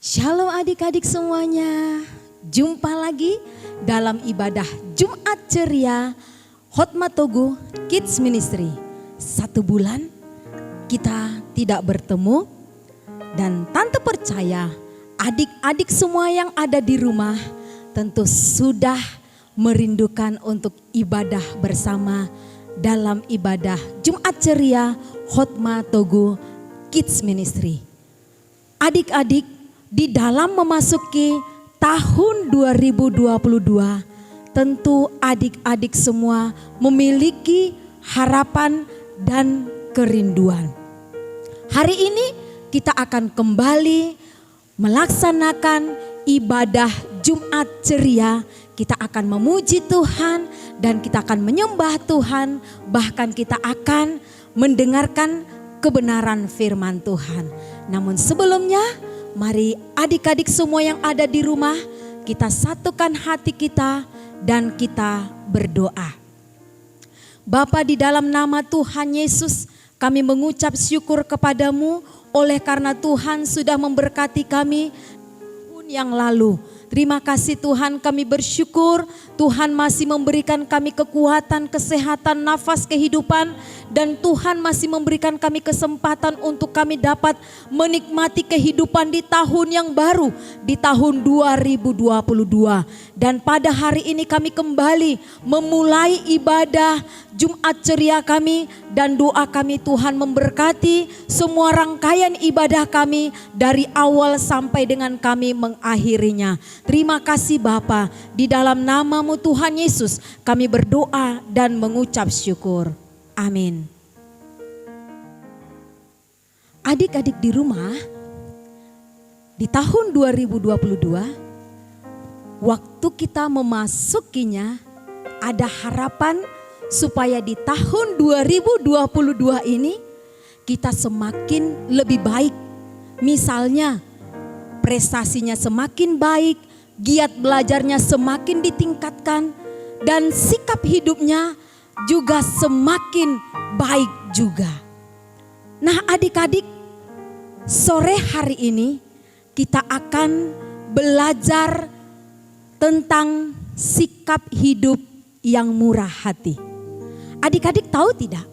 Shalom adik-adik semuanya, jumpa lagi dalam ibadah Jumat Ceria Hotma Togo Kids Ministry. 1 bulan kita tidak bertemu dan tante percaya adik-adik semua yang ada di rumah tentu sudah merindukan untuk ibadah bersama dalam ibadah Jumat Ceria Hotma Togo Kids Ministry. Adik-adik, di dalam memasuki tahun 2022, tentu adik-adik semua memiliki harapan dan kerinduan. Hari ini kita akan kembali melaksanakan ibadah Jumat Ceria. Kita akan memuji Tuhan dan kita akan menyembah Tuhan. Bahkan kita akan mendengarkan kebenaran firman Tuhan. Namun sebelumnya, mari adik-adik semua yang ada di rumah, kita satukan hati kita dan kita berdoa. Bapa, di dalam nama Tuhan Yesus, kami mengucap syukur kepadamu oleh karena Tuhan sudah memberkati kami tahun yang lalu. Terima kasih Tuhan, kami bersyukur Tuhan masih memberikan kami kekuatan, kesehatan, nafas kehidupan. Dan Tuhan masih memberikan kami kesempatan untuk kami dapat menikmati kehidupan di tahun yang baru, di tahun 2022. Dan pada hari ini kami kembali memulai ibadah Jumat Ceria kami, dan doa kami Tuhan memberkati semua rangkaian ibadah kami dari awal sampai dengan kami mengakhirinya. Terima kasih Bapa, di dalam nama-Mu Tuhan Yesus kami berdoa dan mengucap syukur. Amin. Adik-adik di rumah, di tahun 2022, waktu kita memasukinya, ada harapan supaya di tahun 2022 ini kita semakin lebih baik. Misalnya prestasinya semakin baik, giat belajarnya semakin ditingkatkan, dan sikap hidupnya juga semakin baik juga. Nah adik-adik, sore hari ini kita akan belajar tentang sikap hidup yang murah hati. Adik-adik tahu tidak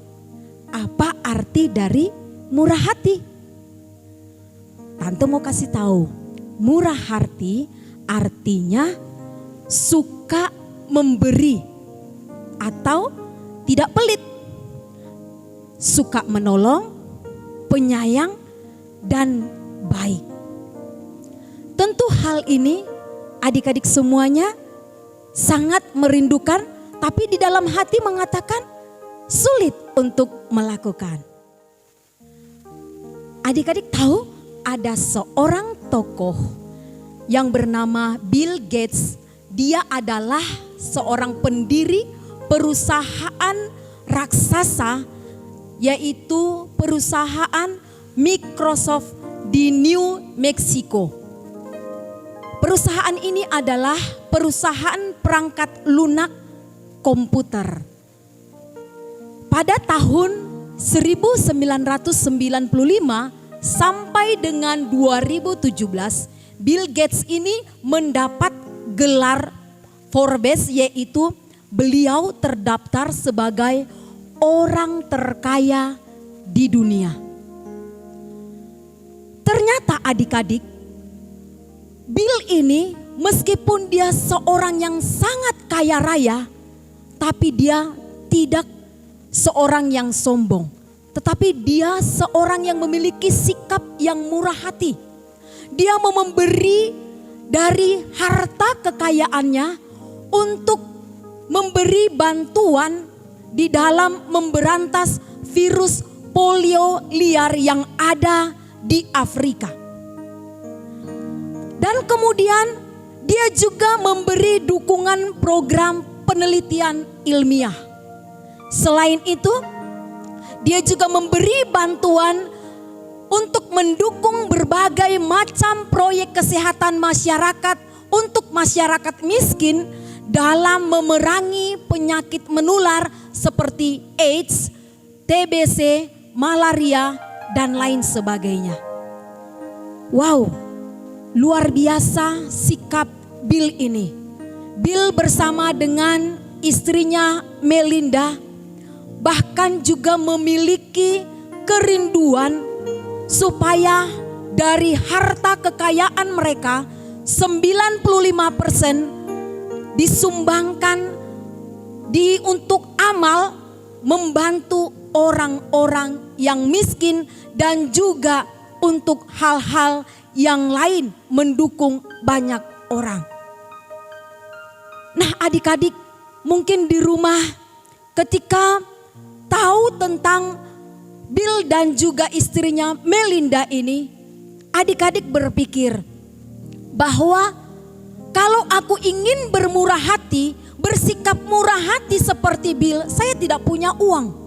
apa arti dari murah hati? Tante mau kasih tahu, murah hati artinya suka memberi atau tidak pelit, suka menolong, penyayang, dan baik. Tentu hal ini adik-adik semuanya sangat merindukan, tapi di dalam hati mengatakan sulit untuk melakukan. Adik-adik tahu ada seorang tokoh yang bernama Bill Gates. Dia adalah seorang pendiri perusahaan raksasa, yaitu perusahaan Microsoft di New Mexico. Perusahaan ini adalah perusahaan perangkat lunak komputer. Pada tahun 1995 sampai dengan 2017, Bill Gates ini mendapat gelar Forbes, yaitu beliau terdaftar sebagai orang terkaya di dunia. Ternyata adik-adik, Bill ini meskipun dia seorang yang sangat kaya raya, tapi dia tidak seorang yang sombong. Tetapi dia seorang yang memiliki sikap yang murah hati. Dia mau memberi dari harta kekayaannya untuk memberi bantuan di dalam memberantas virus polio liar yang ada di Afrika. Dan kemudian dia juga memberi dukungan program penelitian ilmiah. Selain itu, dia juga memberi bantuan untuk mendukung berbagai macam proyek kesehatan masyarakat untuk masyarakat miskin dalam memerangi penyakit menular seperti AIDS, TBC, malaria, dan lain sebagainya. Wow, luar biasa sikap Bill ini. Bill bersama dengan istrinya Melinda bahkan juga memiliki kerinduan supaya dari harta kekayaan mereka 95% disumbangkan untuk amal membantu orang-orang yang miskin dan juga untuk hal-hal yang lain mendukung banyak orang. Nah, adik-adik mungkin di rumah ketika tahu tentang Bill dan juga istrinya Melinda ini, adik-adik berpikir bahwa kalau aku ingin bermurah hati, bersikap murah hati seperti Bill, saya tidak punya uang.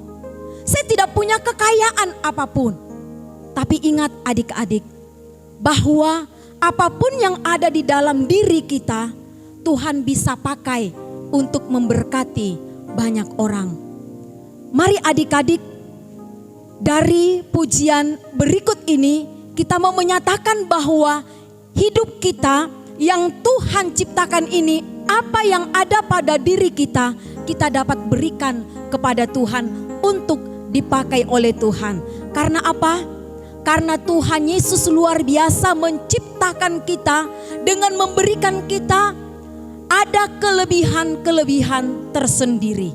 Saya tidak punya kekayaan apapun. Tapi ingat adik-adik, bahwa apapun yang ada di dalam diri kita, Tuhan bisa pakai untuk memberkati banyak orang. Mari adik-adik, dari pujian berikut ini kita mau menyatakan bahwa hidup kita yang Tuhan ciptakan ini, apa yang ada pada diri kita, kita dapat berikan kepada Tuhan untuk dipakai oleh Tuhan. Karena apa? Karena Tuhan Yesus luar biasa menciptakan kita dengan memberikan kita ada kelebihan-kelebihan tersendiri.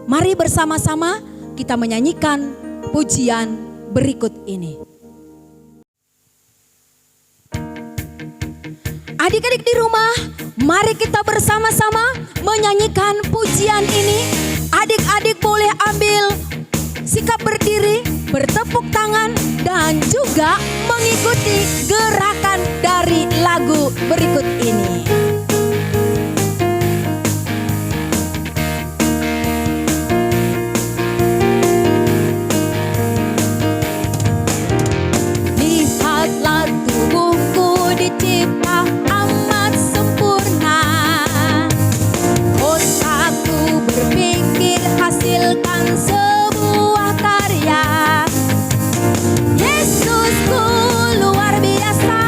Mari bersama-sama kita menyanyikan pujian berikut ini. Adik-adik di rumah, mari kita bersama-sama menyanyikan pujian ini. Adik-adik boleh ambil sikap berdiri, bertepuk tangan, dan juga mengikuti gerakan dari lagu berikut ini. Lihatlah tubuhku dicipta amat sempurna, otakku berpikir hasilkan sebuah karya. Yesusku luar biasa,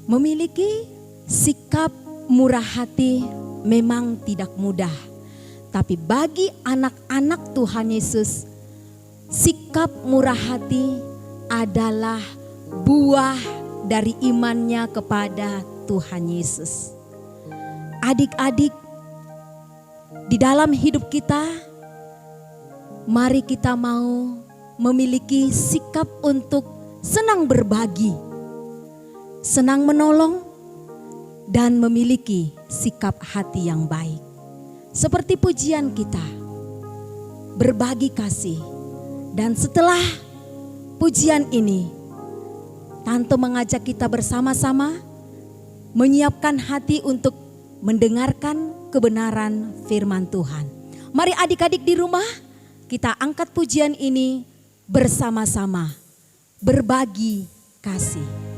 Memiliki sikap murah hati memang tidak mudah. Tapi bagi anak-anak Tuhan Yesus, sikap murah hati adalah buah dari imannya kepada Tuhan Yesus. Adik-adik, di dalam hidup kita, mari kita mau memiliki sikap untuk senang berbagi, senang menolong, dan memiliki sikap hati yang baik. Seperti pujian kita, berbagi kasih. Dan setelah pujian ini, Tante mengajak kita bersama-sama menyiapkan hati untuk mendengarkan kebenaran firman Tuhan. Mari adik-adik di rumah, kita angkat pujian ini bersama-sama, berbagi kasih.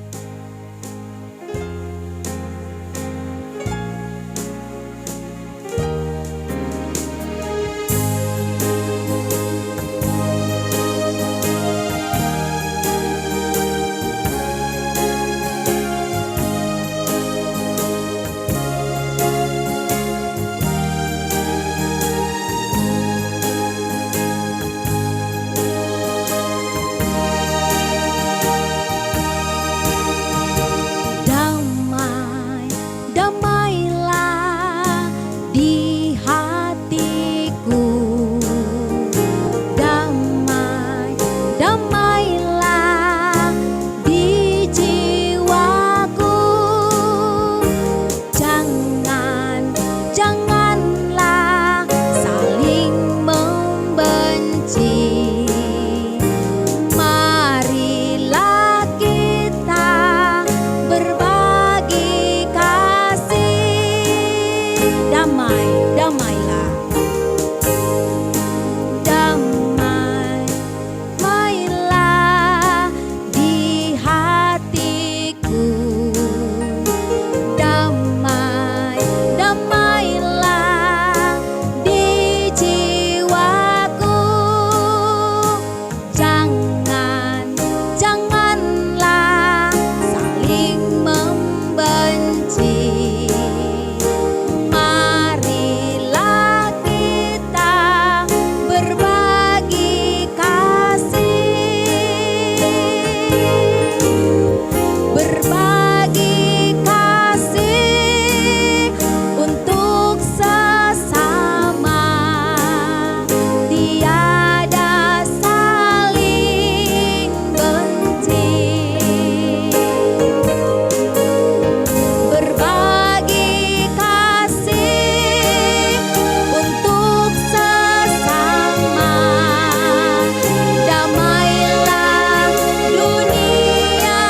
Damailah dunia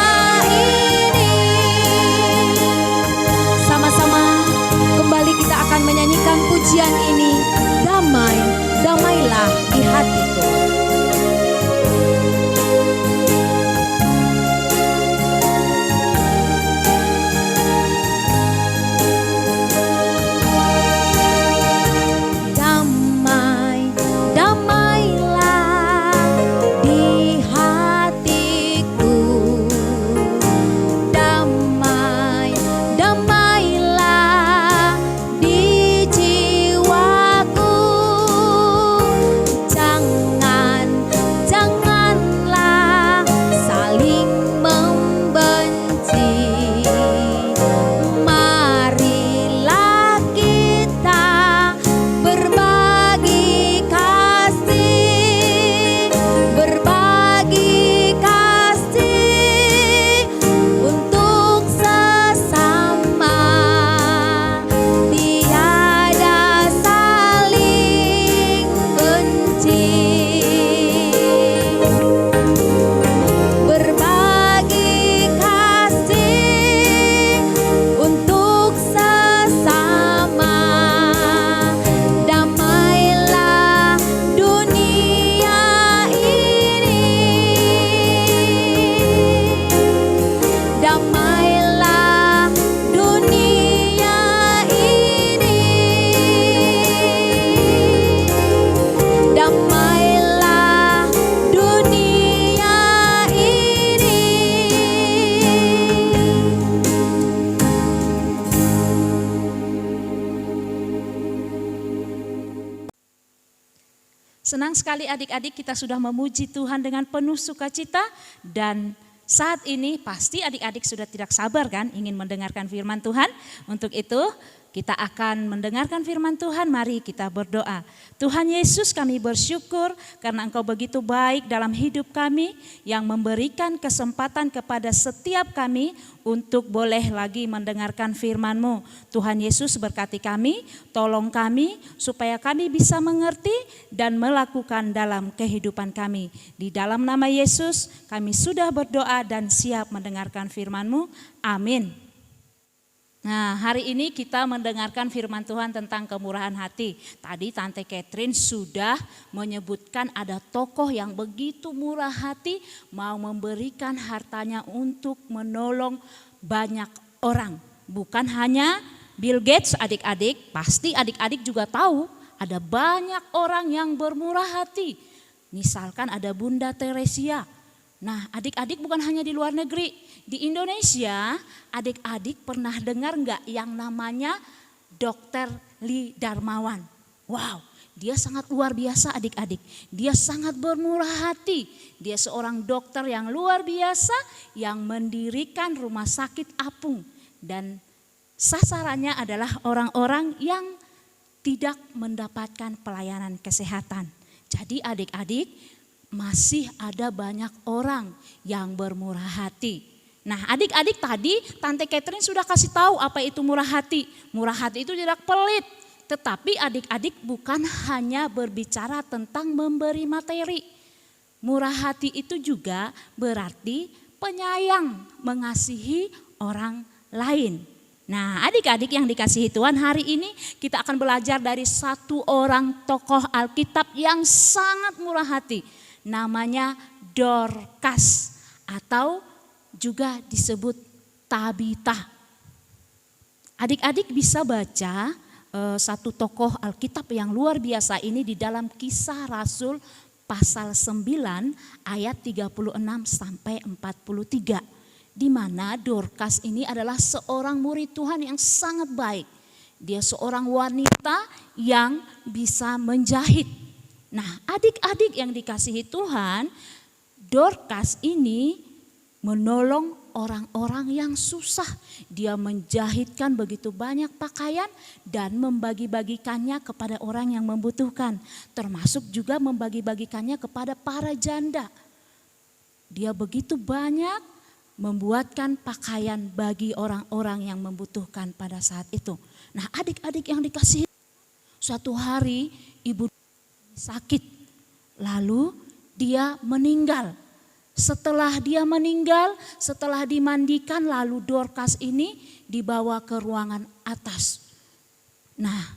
ini. Senang sekali adik-adik kita sudah memuji Tuhan dengan penuh sukacita, dan saat ini pasti adik-adik sudah tidak sabar kan ingin mendengarkan firman Tuhan. Untuk itu kita akan mendengarkan firman Tuhan. Mari kita berdoa. Tuhan Yesus, kami bersyukur karena Engkau begitu baik dalam hidup kami, yang memberikan kesempatan kepada setiap kami untuk boleh lagi mendengarkan firman-Mu. Tuhan Yesus berkati kami, tolong kami supaya kami bisa mengerti dan melakukan dalam kehidupan kami. Di dalam nama Yesus kami sudah berdoa dan siap mendengarkan firman-Mu. Amin. Nah, hari ini kita mendengarkan firman Tuhan tentang kemurahan hati. Tadi Tante Catherine sudah menyebutkan ada tokoh yang begitu murah hati, mau memberikan hartanya untuk menolong banyak orang. Bukan hanya Bill Gates, adik-adik, pasti adik-adik juga tahu ada banyak orang yang bermurah hati. Misalkan ada Bunda Teresia. Nah, adik-adik bukan hanya di luar negeri, di Indonesia adik-adik pernah dengar nggak yang namanya Dr. Lee Darmawan? Wow, dia sangat luar biasa adik-adik, dia sangat bermurah hati, dia seorang dokter yang luar biasa yang mendirikan rumah sakit apung, dan sasarannya adalah orang-orang yang tidak mendapatkan pelayanan kesehatan. Jadi adik-adik, masih ada banyak orang yang bermurah hati. Nah, adik-adik, tadi Tante Catherine sudah kasih tahu apa itu murah hati. Murah hati itu tidak pelit, tetapi adik-adik bukan hanya berbicara tentang memberi materi. Murah hati itu juga berarti penyayang, mengasihi orang lain. Nah, adik-adik yang dikasihi Tuhan, hari ini kita akan belajar dari satu orang tokoh Alkitab yang sangat murah hati. Namanya Dorcas atau juga disebut Tabita. Adik-adik bisa baca satu tokoh Alkitab yang luar biasa ini di dalam Kisah Rasul pasal 9 ayat 36 sampai 43. Di mana Dorcas ini adalah seorang murid Tuhan yang sangat baik. Dia seorang wanita yang bisa menjahit. Nah, adik-adik yang dikasihi Tuhan, Dorcas ini menolong orang-orang yang susah. Dia menjahitkan begitu banyak pakaian dan membagi-bagikannya kepada orang yang membutuhkan. Termasuk juga membagi-bagikannya kepada para janda. Dia begitu banyak membuatkan pakaian bagi orang-orang yang membutuhkan pada saat itu. Nah, adik-adik yang dikasihi, suatu hari ibu sakit, lalu dia meninggal. Setelah dia meninggal, setelah dimandikan, lalu Dorcas ini dibawa ke ruangan atas. Nah,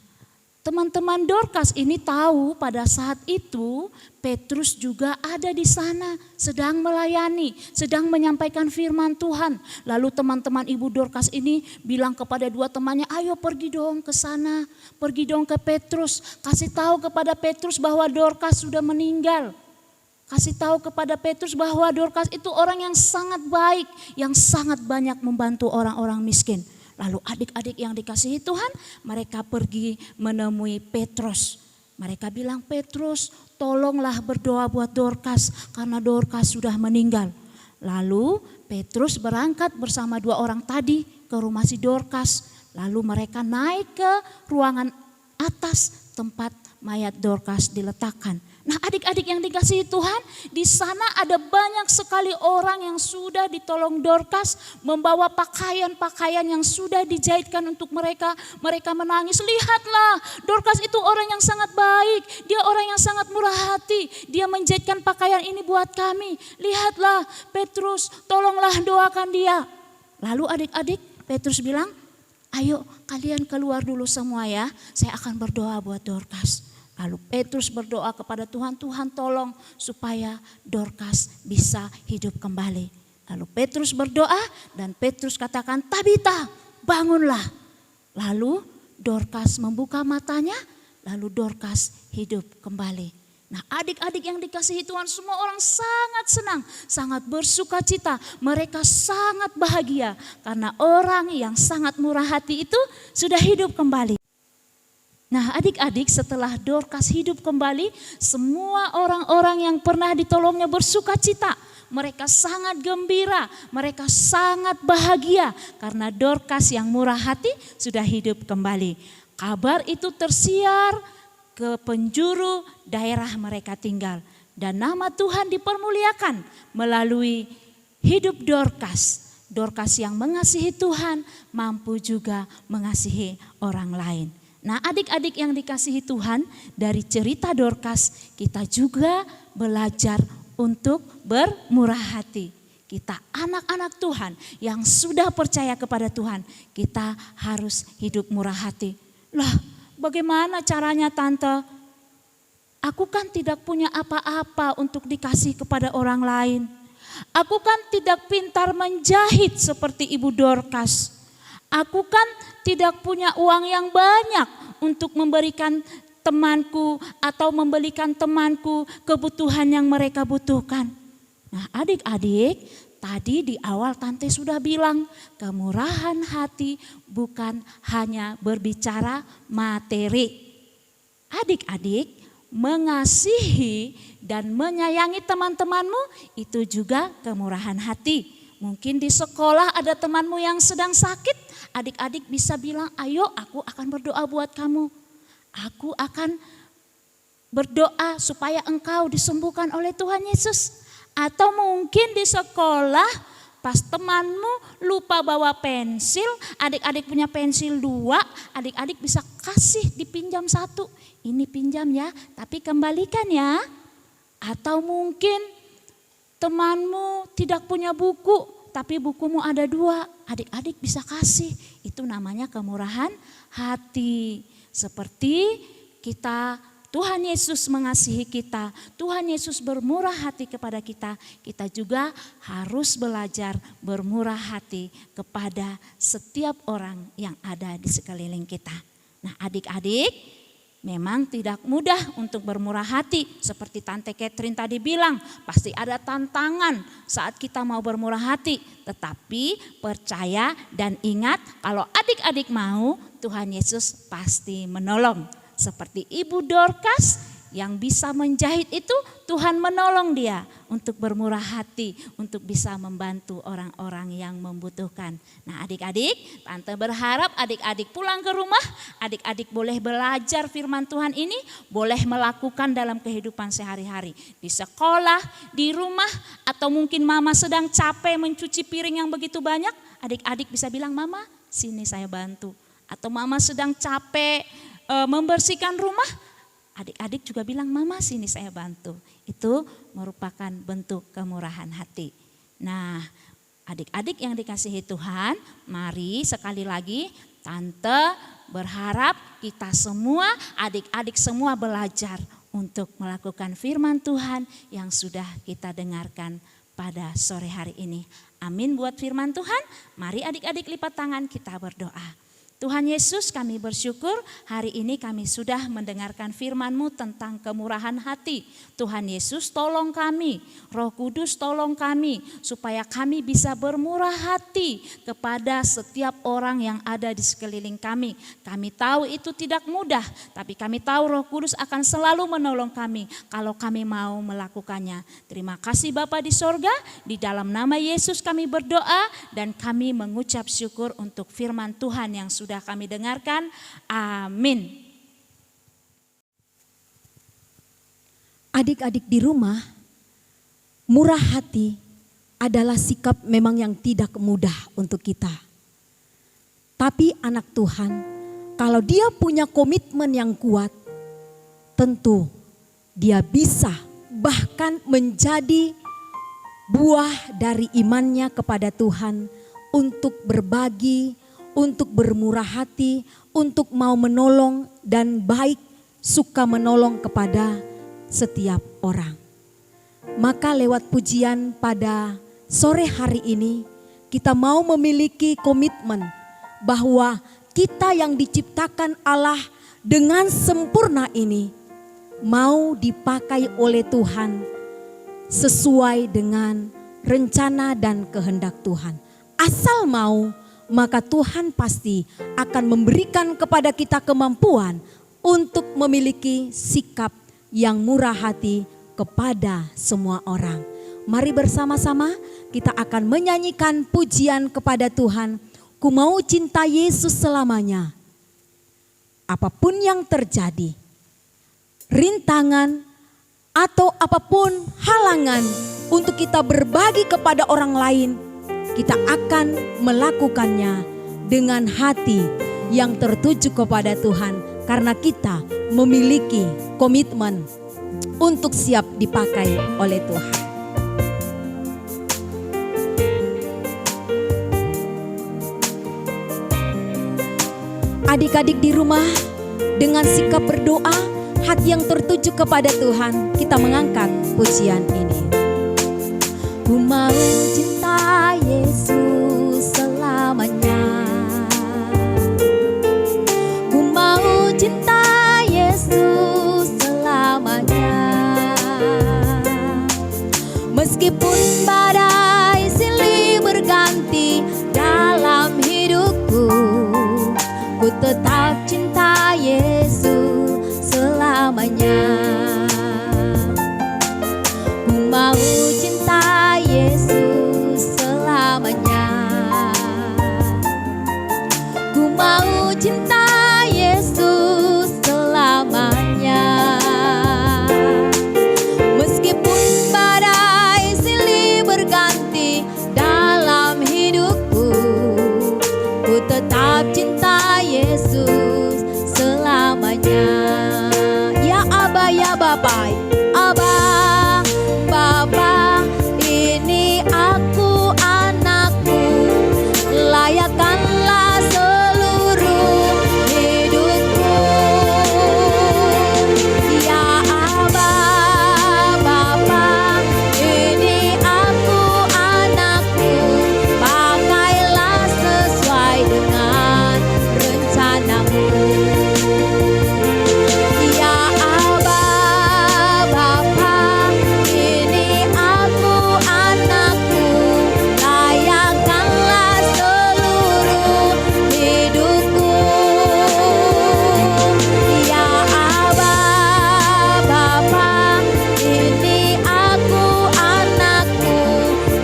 teman-teman Dorcas ini tahu pada saat itu Petrus juga ada di sana sedang melayani, sedang menyampaikan firman Tuhan. Lalu teman-teman ibu Dorcas ini bilang kepada dua temannya, ayo pergi dong ke sana, pergi dong ke Petrus, kasih tahu kepada Petrus bahwa Dorcas sudah meninggal. Kasih tahu kepada Petrus bahwa Dorcas itu orang yang sangat baik, yang sangat banyak membantu orang-orang miskin. Lalu adik-adik yang dikasihi Tuhan, mereka pergi menemui Petrus. Mereka bilang, Petrus, tolonglah berdoa buat Dorcas karena Dorcas sudah meninggal. Lalu Petrus berangkat bersama dua orang tadi ke rumah si Dorcas. Lalu mereka naik ke ruangan atas tempat mayat Dorcas diletakkan. Nah, adik-adik yang dikasihi Tuhan, di sana ada banyak sekali orang yang sudah ditolong Dorcas membawa pakaian-pakaian yang sudah dijahitkan untuk mereka. Mereka menangis, lihatlah Dorcas itu orang yang sangat baik, dia orang yang sangat murah hati, dia menjahitkan pakaian ini buat kami. Lihatlah Petrus, tolonglah doakan dia. Lalu adik-adik, Petrus bilang, ayo kalian keluar dulu semua ya, saya akan berdoa buat Dorcas. Lalu Petrus berdoa kepada Tuhan, Tuhan tolong supaya Dorcas bisa hidup kembali. Lalu Petrus berdoa dan Petrus katakan, Tabita, bangunlah. Lalu Dorcas membuka matanya, lalu Dorcas hidup kembali. Nah, adik-adik yang dikasihi Tuhan, semua orang sangat senang, sangat bersuka cita. Mereka sangat bahagia karena orang yang sangat murah hati itu sudah hidup kembali. Nah adik-adik, setelah Dorcas hidup kembali, semua orang-orang yang pernah ditolongnya bersuka cita. Mereka sangat gembira, mereka sangat bahagia karena Dorcas yang murah hati sudah hidup kembali. Kabar itu tersiar ke penjuru daerah mereka tinggal. Dan nama Tuhan dipermuliakan melalui hidup Dorcas. Dorcas yang mengasihi Tuhan mampu juga mengasihi orang lain. Nah adik-adik yang dikasihi Tuhan, dari cerita Dorcas kita juga belajar untuk bermurah hati. Kita anak-anak Tuhan yang sudah percaya kepada Tuhan, kita harus hidup murah hati. Lah bagaimana caranya tante? Aku kan tidak punya apa-apa untuk dikasih kepada orang lain. Aku kan tidak pintar menjahit seperti Ibu Dorcas. Aku kan tidak punya uang yang banyak untuk memberikan temanku atau membelikan temanku kebutuhan yang mereka butuhkan. Nah adik-adik, tadi di awal tante sudah bilang kemurahan hati bukan hanya berbicara materi. Adik-adik, mengasihi dan menyayangi teman-temanmu itu juga kemurahan hati. Mungkin di sekolah ada temanmu yang sedang sakit, adik-adik bisa bilang, ayo aku akan berdoa buat kamu. Aku akan berdoa supaya engkau disembuhkan oleh Tuhan Yesus. Atau mungkin di sekolah pas temanmu lupa bawa pensil, adik-adik punya pensil 2, adik-adik bisa kasih dipinjam 1. Ini pinjam ya, tapi kembalikan ya. Atau mungkin temanmu tidak punya buku, tapi bukumu ada 2, adik-adik bisa kasih. Itu namanya kemurahan hati. Seperti kita, Tuhan Yesus mengasihi kita, Tuhan Yesus bermurah hati kepada kita, kita juga harus belajar bermurah hati kepada setiap orang yang ada di sekeliling kita. Nah adik-adik, memang tidak mudah untuk bermurah hati. Seperti Tante Catherine tadi bilang, pasti ada tantangan saat kita mau bermurah hati. Tetapi percaya dan ingat, kalau adik-adik mau, Tuhan Yesus pasti menolong. Seperti Ibu Dorcas yang bisa menjahit itu, Tuhan menolong dia untuk bermurah hati, untuk bisa membantu orang-orang yang membutuhkan. Nah adik-adik, Tante berharap adik-adik pulang ke rumah, adik-adik boleh belajar firman Tuhan ini, boleh melakukan dalam kehidupan sehari-hari. Di sekolah, di rumah, atau mungkin mama sedang capek mencuci piring yang begitu banyak, adik-adik bisa bilang, mama sini saya bantu. Atau mama sedang capek membersihkan rumah, adik-adik juga bilang, mama sini saya bantu. Itu merupakan bentuk kemurahan hati. Nah adik-adik yang dikasihi Tuhan, mari sekali lagi Tante berharap kita semua, adik-adik semua belajar untuk melakukan firman Tuhan yang sudah kita dengarkan pada sore hari ini. Amin buat firman Tuhan. Mari adik-adik lipat tangan, kita berdoa. Tuhan Yesus, kami bersyukur hari ini kami sudah mendengarkan firman-Mu tentang kemurahan hati. Tuhan Yesus tolong kami, Roh Kudus tolong kami supaya kami bisa bermurah hati kepada setiap orang yang ada di sekeliling kami. Kami tahu itu tidak mudah, tapi kami tahu Roh Kudus akan selalu menolong kami kalau kami mau melakukannya. Terima kasih Bapa di sorga, di dalam nama Yesus kami berdoa dan kami mengucap syukur untuk firman Tuhan yang sudah kami dengarkan. Amin. Adik-adik di rumah, murah hati adalah sikap memang yang tidak mudah untuk kita. Tapi anak Tuhan, kalau dia punya komitmen yang kuat, tentu dia bisa bahkan menjadi buah dari imannya kepada Tuhan untuk berbagi, untuk bermurah hati, untuk mau menolong dan baik suka menolong kepada setiap orang. Maka lewat pujian pada sore hari ini kita mau memiliki komitmen bahwa kita yang diciptakan Allah dengan sempurna ini mau dipakai oleh Tuhan sesuai dengan rencana dan kehendak Tuhan. Asal mau, maka Tuhan pasti akan memberikan kepada kita kemampuan untuk memiliki sikap yang murah hati kepada semua orang. Mari bersama-sama kita akan menyanyikan pujian kepada Tuhan. Ku mau cinta Yesus selamanya. Apapun yang terjadi, rintangan atau apapun halangan untuk kita berbagi kepada orang lain, kita akan melakukannya dengan hati yang tertuju kepada Tuhan, karena kita memiliki komitmen untuk siap dipakai oleh Tuhan. Adik-adik di rumah, dengan sikap berdoa, hati yang tertuju kepada Tuhan, kita mengangkat pujian ini. Ku mau cinta Yesus selamanya. Ku mau cinta Yesus selamanya. Meskipun badai silih berganti dalam hidupku, ku tetap cinta Yesus selamanya. Ku mau cinta Yesus selamanya. Ku mau cinta Yesus selamanya. Meskipun badai silih berganti dalam hidupku, ku tetap cinta Yesus selamanya. Ya Aba, ya Bapa, Aba, Bapa, ini aku anakmu, layakkanlah seluruh hidupku. Ya Aba, Bapa, ini aku anakmu, pakailah sesuai dengan rencanamu. Ya Aba, Bapa, ini aku anakmu, layakkanlah seluruh hidupku. Ya Aba, Bapa, ini aku anakmu,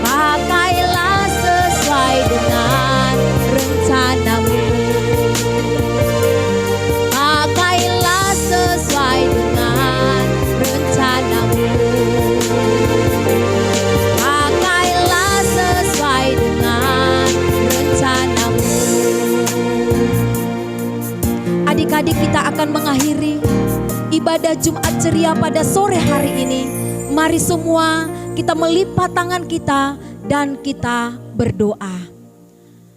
pakailah sesuai dengan rencanamu. Pakailah sesuai dengan rencanamu. Pakailah sesuai dengan rencanamu. Adik-adik, kita akan mengakhiri ibadah Jumat Ceria pada sore hari ini. Mari semua kita melipat tangan kita dan kita berdoa.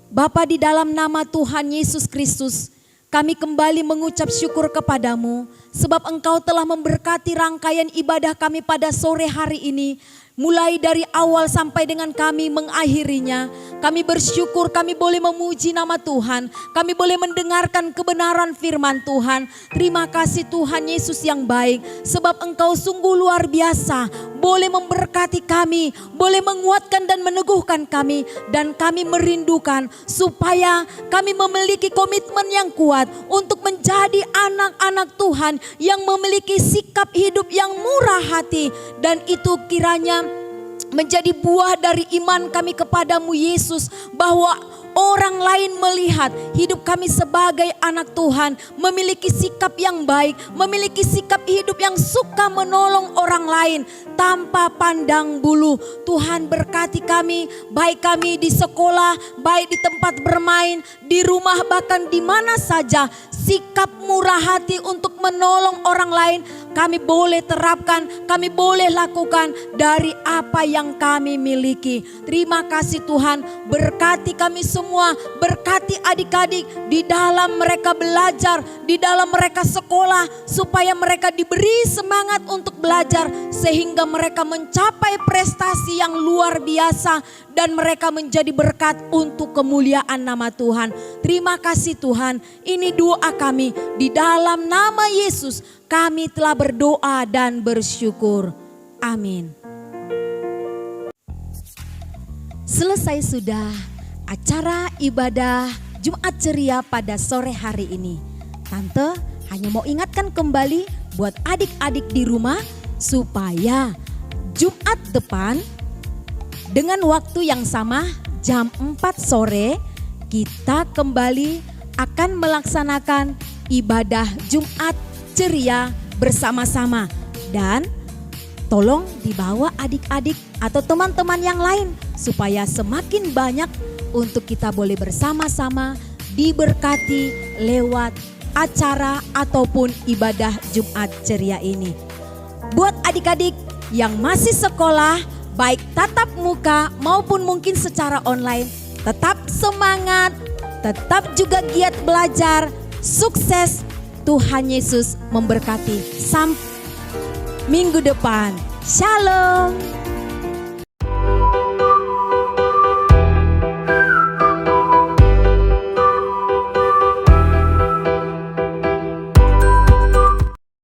Bapa, di dalam nama Tuhan Yesus Kristus, kami kembali mengucap syukur kepadamu sebab Engkau telah memberkati rangkaian ibadah kami pada sore hari ini. Mulai dari awal sampai dengan kami mengakhirinya, kami bersyukur kami boleh memuji nama Tuhan. Kami boleh mendengarkan kebenaran firman Tuhan. Terima kasih Tuhan Yesus yang baik, sebab Engkau sungguh luar biasa. Boleh memberkati kami, boleh menguatkan dan meneguhkan kami. Dan kami merindukan supaya kami memiliki komitmen yang kuat untuk menjadi anak-anak Tuhan yang memiliki sikap hidup yang murah hati. Dan itu kiranya menjadi buah dari iman kami kepadamu Yesus, bahwa orang lain melihat hidup kami sebagai anak Tuhan, memiliki sikap yang baik, memiliki sikap hidup yang suka menolong orang lain tanpa pandang bulu. Tuhan berkati kami, baik kami di sekolah, baik di tempat bermain, di rumah, bahkan di mana saja. Sikap murah hati untuk menolong orang lain kami boleh terapkan, kami boleh lakukan dari apa yang kami miliki. Terima kasih Tuhan, berkati kami semua, berkati adik-adik di dalam mereka belajar, di dalam mereka sekolah, supaya mereka diberi semangat untuk belajar sehingga mereka mencapai prestasi yang luar biasa dan mereka menjadi berkat untuk kemuliaan nama Tuhan. Terima kasih Tuhan, ini doa kami di dalam nama Yesus. Kami telah berdoa dan bersyukur. Amin. Selesai sudah acara ibadah Jumat Ceria pada sore hari ini. Tante, hanya mau ingatkan kembali buat adik-adik di rumah supaya Jumat depan dengan waktu yang sama jam 4 sore kita kembali akan melaksanakan ibadah Jumat ceria bersama-sama. Dan tolong dibawa adik-adik atau teman-teman yang lain supaya semakin banyak untuk kita boleh bersama-sama diberkati lewat acara ataupun ibadah Jumat ceria ini. Buat adik-adik yang masih sekolah, baik tatap muka maupun mungkin secara online, tetap semangat, tetap juga giat belajar, sukses. Tuhan Yesus memberkati sampai minggu depan. Shalom.